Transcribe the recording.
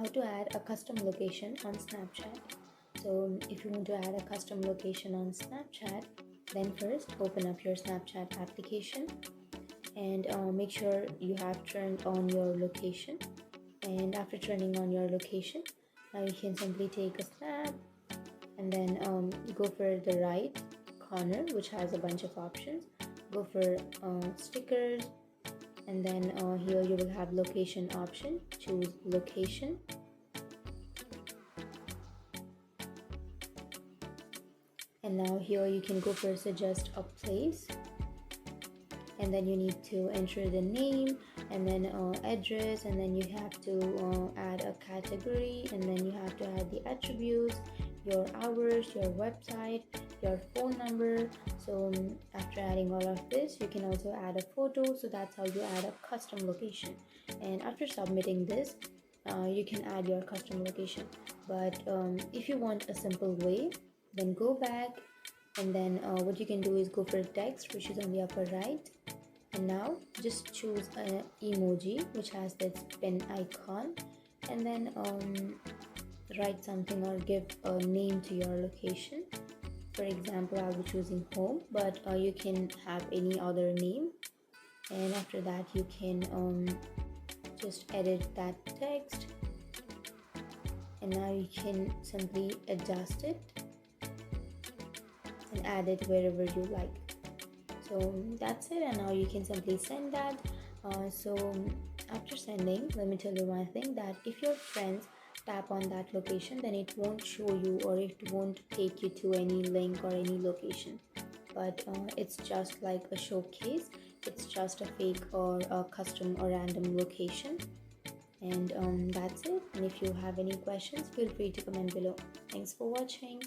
how to add a custom location on Snapchat. So if you want to add a custom location on Snapchat, then first open up your Snapchat application and make sure you have turned on your location. And after turning on your location, now you can simply take a snap and then go for the right corner, which has a bunch of options. Go for stickers, and then here you will have location option. Choose location, and now here you can go for suggest a place, and then you need to enter the name and then address, and then you have to add a category, and then you have to add the attributes, your hours, your website, your phone number. So after adding all of this, you can also add a photo. So that's how you add a custom location. And after submitting this, you can add your custom location. But if you want a simple way, then go back, and then what you can do is go for text, which is on the upper right, and now just choose an emoji which has this pen icon, and then write something or give a name to your location. For example, I'll be choosing home, but you can have any other name. And after that, you can just edit that text, and now you can simply adjust it and add it wherever you like. So that's it, and now you can simply send that. So after sending, let me tell you one thing, that if your friends tap on that location, then it won't show you, or it won't take you to any link or any location. But it's just like a showcase. It's just a fake or a custom or random location. And that's it. And if you have any questions, feel free to comment below. Thanks for watching.